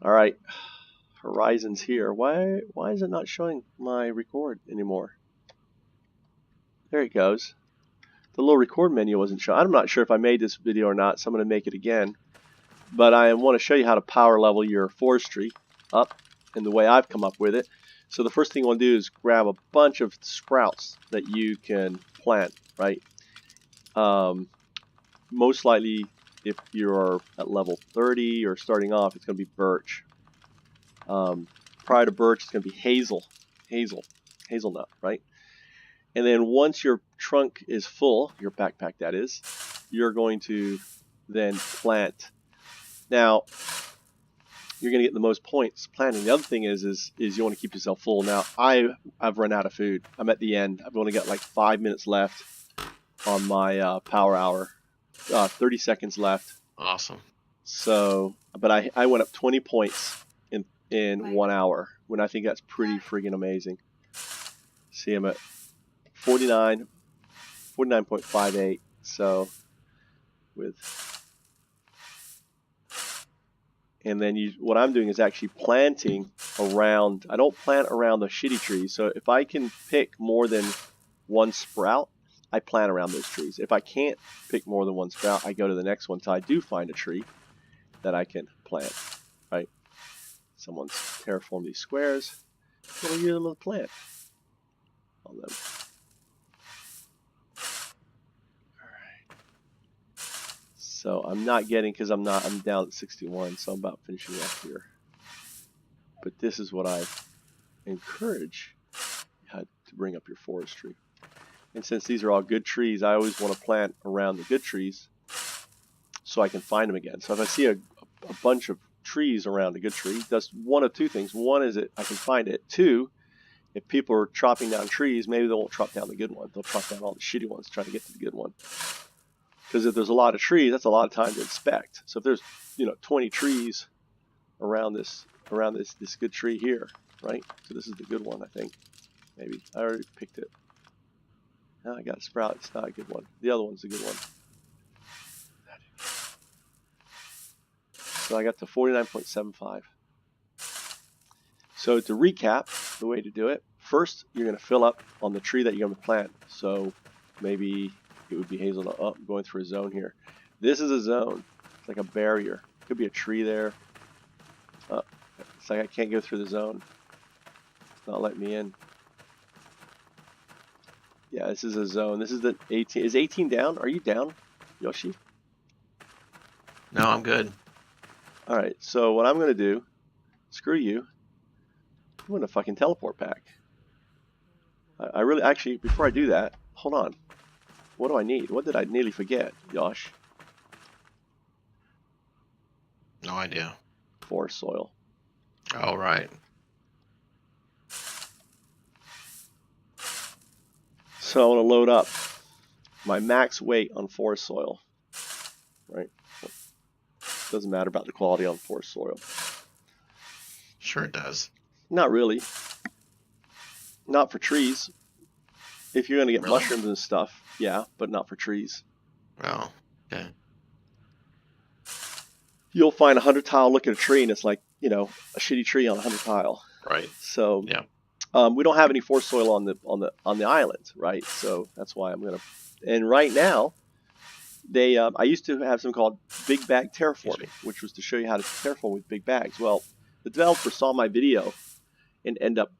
All right, Horizon's here. Why is it not showing my record anymore? There it goes. The little record menu wasn't showing. I'm not sure if I made this video or not, so I'm going to make it again. But I want to show you how to power level your forestry up and the way I've come up with it. So the first thing you want to do is grab a bunch of sprouts that you can plant, right? Most likely, if you're at level 30 or starting off, it's going to be birch. Prior to birch, it's going to be hazelnut, right? And then once your trunk is full, your backpack that is, you're going to then plant. Now, you're going to get the most points planting. The other thing is you want to keep yourself full. Now, I've run out of food. I'm at the end. I've only got like 5 minutes left on my power hour. 30 seconds left. Awesome. So, but I went up 20 points in 1 hour, when I think that's pretty friggin' amazing. See, I'm at 49.58. So, and then what I'm doing is actually planting around. I don't plant around the shitty trees. So if I can pick more than one sprout, I plant around those trees. If I can't pick more than one sprout, I go to the next one until I do find a tree that I can plant, right? Someone's terraformed these squares. So we'll use a little plant on them. Alright. So I'm not getting, because I'm down at 61, so I'm about finishing up here. But this is what I encourage you to bring up your forestry. And since these are all good trees, I always want to plant around the good trees so I can find them again. So if I see a bunch of trees around a good tree, does one of two things. One is I can find it. Two, if people are chopping down trees, maybe they won't chop down the good one. They'll chop down all the shitty ones trying to get to the good one. Because if there's a lot of trees, that's a lot of time to inspect. So if there's 20 trees around this good tree here, right? So this is the good one, I think. Maybe I already picked it. No, I got a sprout. It's not a good one. The other one's a good one. So I got to 49.75. So to recap, the way to do it, first you're going to fill up on the tree that you're going to plant. So maybe it would be hazelnut. Oh, I'm going through a zone here. This is a zone. It's like a barrier. Could be a tree there. Oh, it's like I can't go through the zone. It's not letting me in. Yeah, this is a zone. This is the 18. Is 18 down? Are you down, Yoshi? No, I'm good. All right, so what I'm going to do, screw you, I'm going to fucking teleport back. I really, actually, before I do that, hold on. What do I need? What did I nearly forget, Yosh? No idea. Forest soil. All right. So I want to load up my max weight on forest soil, right? Doesn't matter about the quality on forest soil. Sure it does. Not really. Not for trees. If you're going to get mushrooms and stuff, yeah, but not for trees. Oh, okay. You'll find a 100 tile, look at a tree, and it's like, a shitty tree on a 100 tile. Right. So yeah. We don't have any forest soil on the island, right? So that's why I'm gonna. And right now, I used to have something called big bag terraforming, which was to show you how to terraform with big bags. Well, the developer saw my video and ended up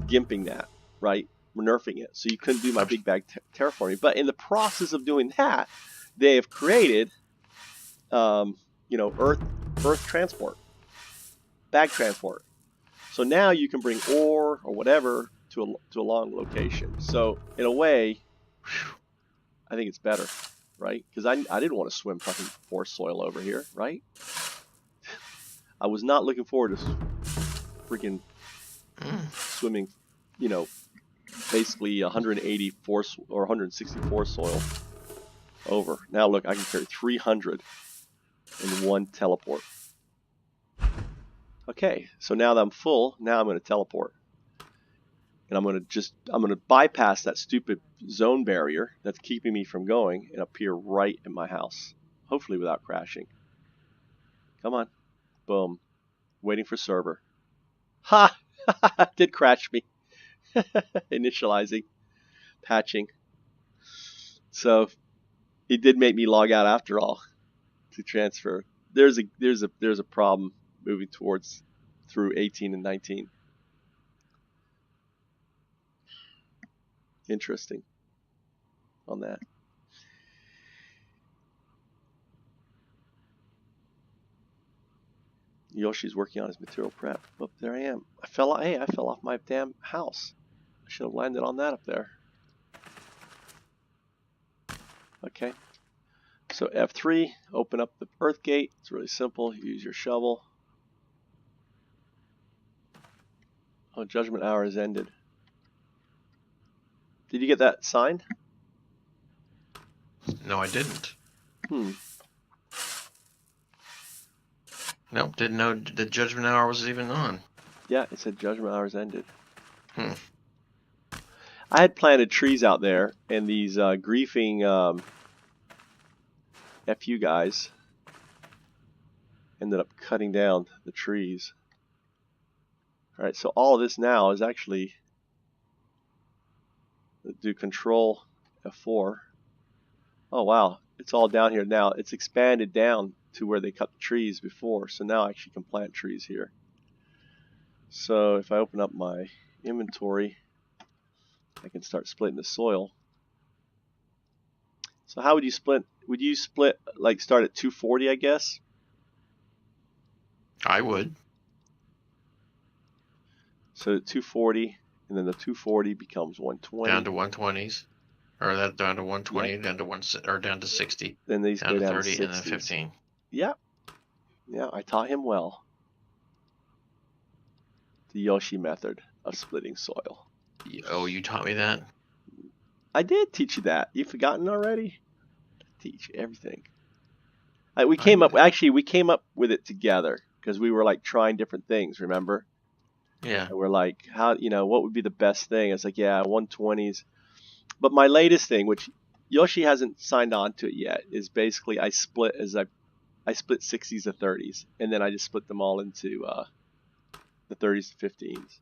gimping that, right? Nerfing it, so you couldn't do my big bag terraforming. But in the process of doing that, they have created, earth transport, bag transport. So now you can bring ore or whatever to a long location. So in a way, I think it's better, right? Because I didn't want to swim fucking forest soil over here, right? I was not looking forward to freaking swimming, basically 180 force or 160 forest soil over. Now look, I can carry 300 in one teleport. Okay, so now that I'm full, now I'm going to teleport. And I'm going to bypass that stupid zone barrier that's keeping me from going and appear right in my house. Hopefully without crashing. Come on. Boom. Waiting for server. Ha! Did crash me. Initializing. Patching. So it did make me log out after all to transfer. There's a problem moving towards through 18 and 19. Interesting on that. Yoshi's working on his material prep. Oh, there I am. I fell off my damn house. I should have landed on that up there. Okay. So F3, open up the earth gate. It's really simple. Use your shovel. Oh, judgment hour has ended. Did you get that signed? No, I didn't. Hmm. Nope, didn't know the judgment hour was even on. Yeah, it said judgment hours ended. Hmm. I had planted trees out there, and these griefing FU guys ended up cutting down the trees. Alright, so all of this now is actually do control F4. Oh wow, it's all down here now. It's expanded down to where they cut the trees before, so now I actually can plant trees here. So if I open up my inventory, I can start splitting the soil. So how would you split? Would you split, like start at 240, I guess? I would. So 240, and then the 240 becomes 120. Down to 120s. Or that down to 120, Yep. down to down to 60. Then these Down go to down 30 to and then 60s. 15. Yeah. Yeah, I taught him well. The Yoshi method of splitting soil. Oh, you taught me that? I did teach you that. You've forgotten already? I teach you everything. We came up with it together because we were like trying different things, remember? Yeah. And we're like, what would be the best thing? It's like, yeah, 120s. But my latest thing, which Yoshi hasn't signed on to it yet, is basically I split 60s to 30s, and then I just split them all into the 30s to 15s.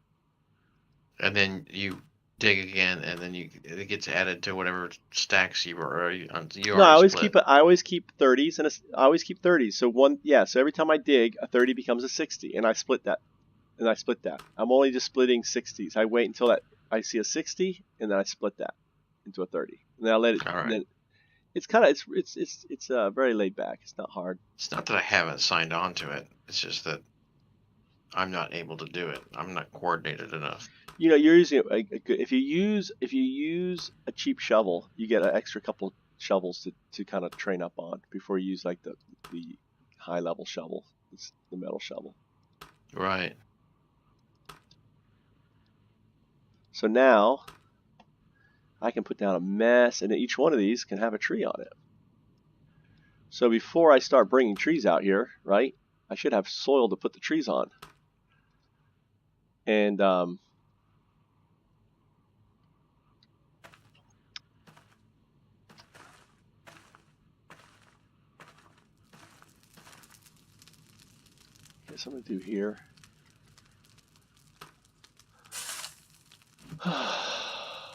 And then you dig again, and then it gets added to whatever stacks you already No, I always split. I always keep 30s, and I always keep 30s. So every time I dig, a 30 becomes a 60, and I split that. I'm only just splitting 60s. I wait until I see a 60, and then I split that into a 30. And then I let it. All right. Then it's very laid back. It's not hard. It's not that I haven't signed on to it. It's just that I'm not able to do it. I'm not coordinated enough. You're using if you use a cheap shovel, you get an extra couple shovels to kind of train up on before you use like the high level shovel. It's the metal shovel. Right. So now I can put down a mess, and each one of these can have a tree on it. So before I start bringing trees out here, right, I should have soil to put the trees on. And guess I'm going to do here.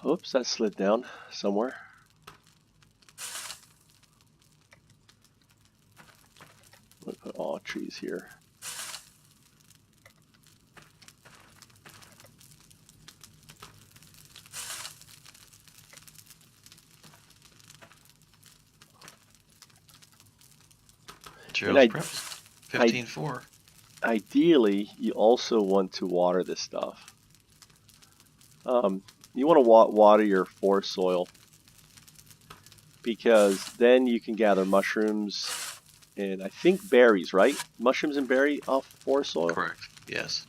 Oops, that slid down somewhere. I'm going to put all trees here. Materials prep 15.4. Ideally, you also want to water this stuff. You want to water your forest soil because then you can gather mushrooms and I think berries, right? Mushrooms and berry off forest soil? Correct. Yes.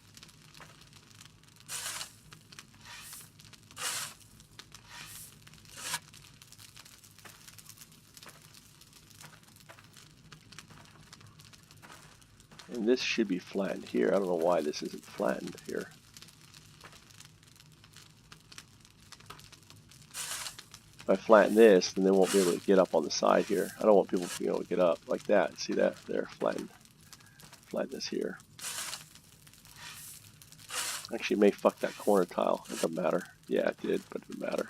And this should be flattened here. I don't know why this isn't flattened here. If I flatten this, then they won't be able to get up on the side here. I don't want people to be able to get up like that. See that? There, flatten this here. Actually, it may fuck that corner tile. It doesn't matter. Yeah, it did, but it didn't matter.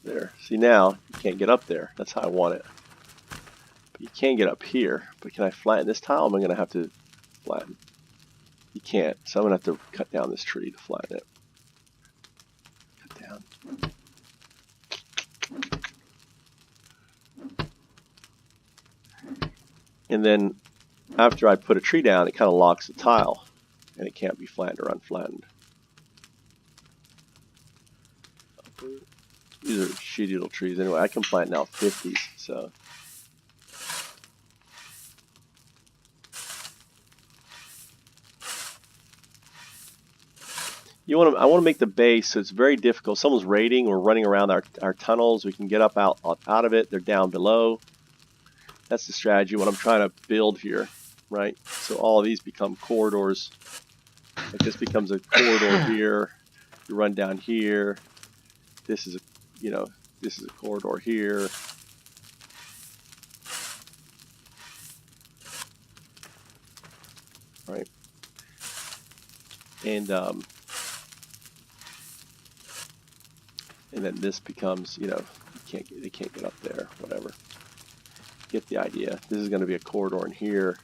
There. See, now you can't get up there. That's how I want it. But you can get up here. But can I flatten this tile? Am I going to have to flatten? You can't. So I'm going to have to cut down this tree to flatten it. Cut down. And then after I put a tree down, it kind of locks the tile. And it can't be flattened or unflattened. These are shitty little trees. Anyway, I can plant now 50s, so. I want to make the base so it's very difficult. Someone's raiding, we're running around our tunnels. We can get up out of it. They're down below. That's the strategy, what I'm trying to build here, right? So all of these become corridors. Like this becomes a corridor here. You run down here. This is a, this is a corridor here. Right. And then this becomes, they can't get up there, whatever. Get the idea. This is going to be a corridor in here.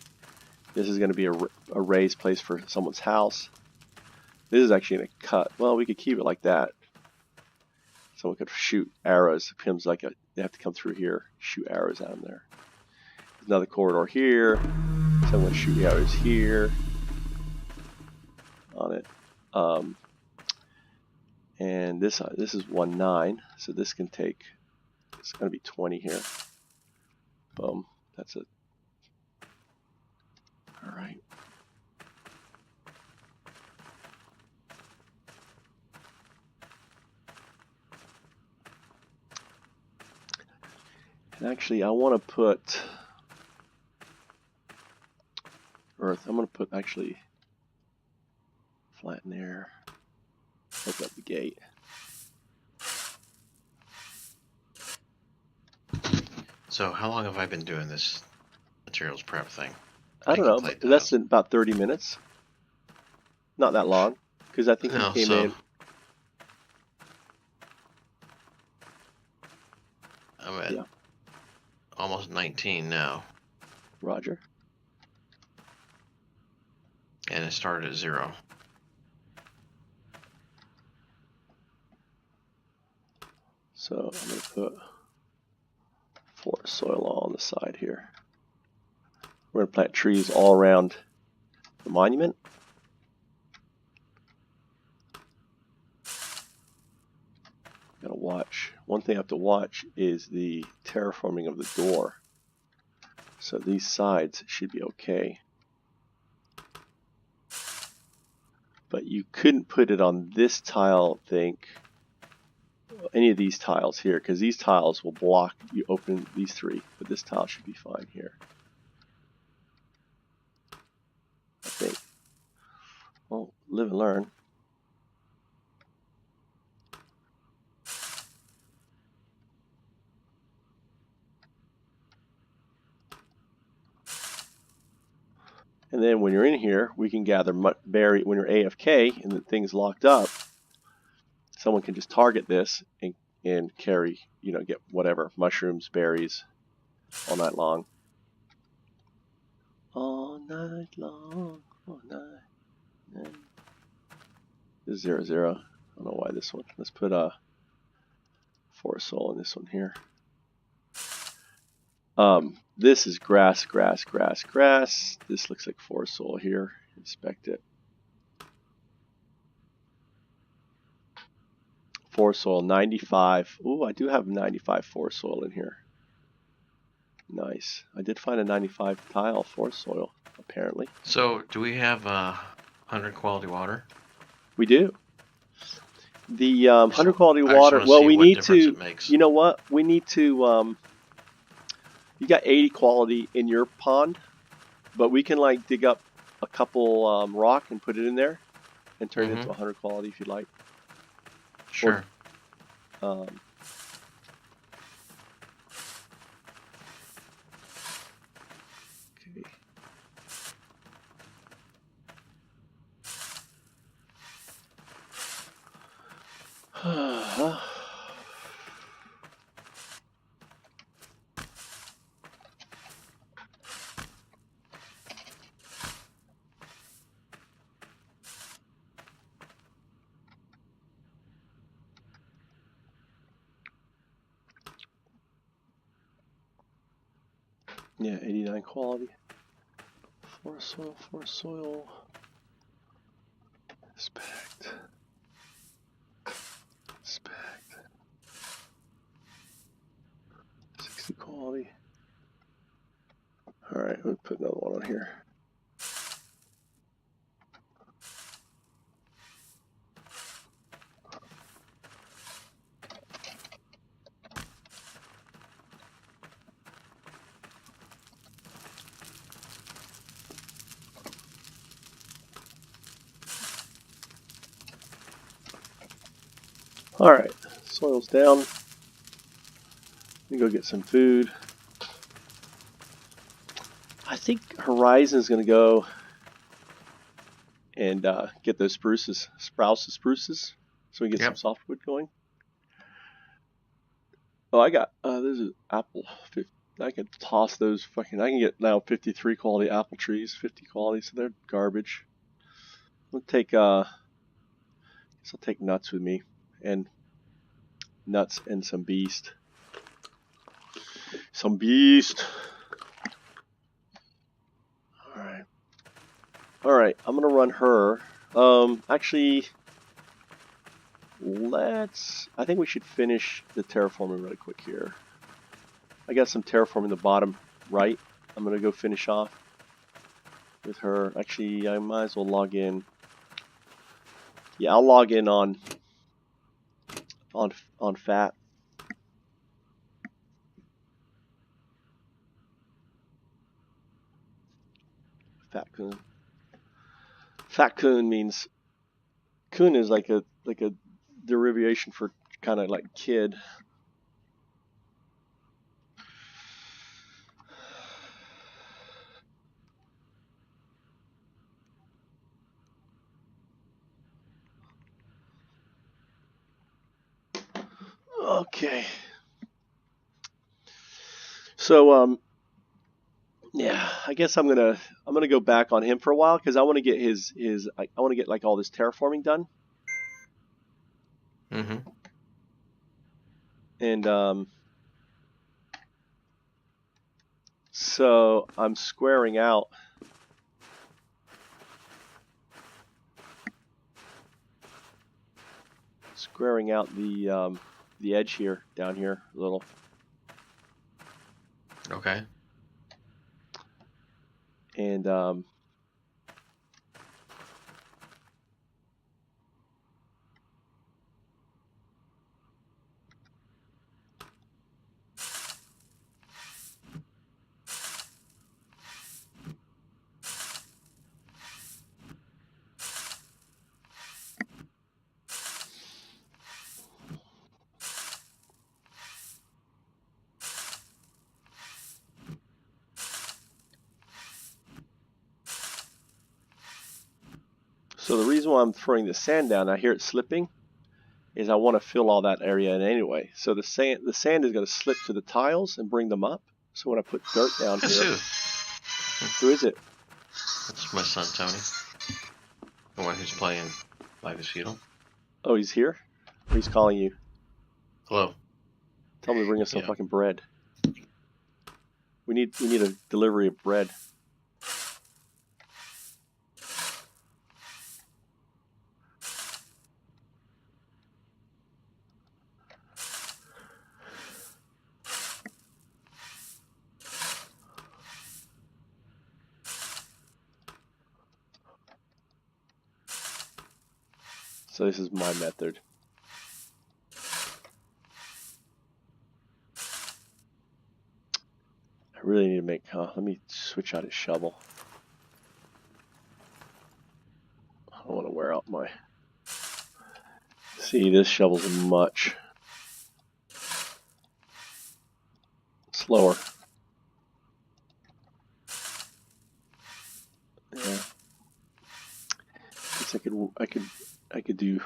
This is going to be a raised place for someone's house. This is actually going to cut. Well, we could keep it like that. Someone could shoot arrows. It becomes like they have to come through here, shoot arrows out in there. There's another corridor here. Someone shoot arrows here on it. And this is 1.9, so this can take. It's going to be 20 here. Boom. That's it. All right. And actually, I want to put earth. I'm going to put actually flatten there. Open up the gate. So how long have I been doing this materials prep thing? I don't know, less than about 30 minutes. Not that long, because I think you came in. I'm at almost 19 now. Roger. And it started at 0. So I'm going to put forest soil on the side here. We're going to plant trees all around the monument. Gotta watch. One thing I have to watch is the terraforming of the door. So these sides should be okay. But you couldn't put it on this tile, I think, any of these tiles here, because these tiles will block you open these three, but this tile should be fine here. I think. Well, live and learn. And then when you're in here, we can gather berry. When you're AFK and the thing's locked up, someone can just target this and carry, get whatever, mushrooms, berries, all night long. All night long, all night. This is 0, 0. I don't know why this one. Let's put a forest soil in this one here. This is grass, grass, grass, grass. This looks like forest soil here. Inspect it. Forest soil 95. Ooh, I do have 95 forest soil in here. Nice. I did find a 95 tile forest soil, apparently. So, do we have 100 quality water? We do. The 100 quality water. Well, we need to. You know what? We need to. You got 80 quality in your pond, but we can like dig up a couple rock and put it in there, and turn it into 100 quality if you'd like. Sure. Or, okay. Yeah, 89 quality. Forest soil. Inspect. 60 quality. Alright, we'll put another one on here. Alright, soil's down. Let me go get some food. I think Horizon's going to go and get those spruces, spruces, so we get some softwood going. Oh, I got, there's an apple. I can toss those fucking, I can get now 53 quality apple trees, 50 quality, so they're garbage. I'll take, I'll take nuts with me, and nuts and some beast. Some beast. Alright, I'm gonna run her. Actually, I think we should finish the terraforming really quick here. I got some terraforming in the bottom right. I'm gonna go finish off with her. Actually, I might as well log in. Yeah, I'll log in on fat. Fat coon. Fat coon means coon is like a derivation for kind of like kid. Okay. So yeah, I guess I'm gonna go back on him for a while because I want to get I want to get like all this terraforming done. Mm-hmm. And so I'm squaring out. The edge here, down here, a little. Okay. And so the reason why I'm throwing the sand down, I hear it slipping, is I want to fill all that area in anyway. So the sand is going to slip to the tiles and bring them up. So when I put dirt down here, who is it? That's my son Tony, the one who's playing Live is Feudal. Oh, he's here. Or he's calling you. Hello. Tell him to bring us some fucking bread. We need a delivery of bread. So this is my method. I really need to make, let me switch out his shovel. I don't want to wear out my, see, this shovel's much slower. Yeah. Guess I could do,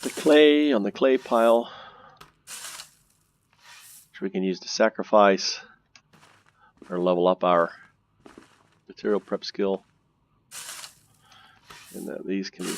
the clay on the clay pile, which we can use to sacrifice or level up our material prep skill. And that these can be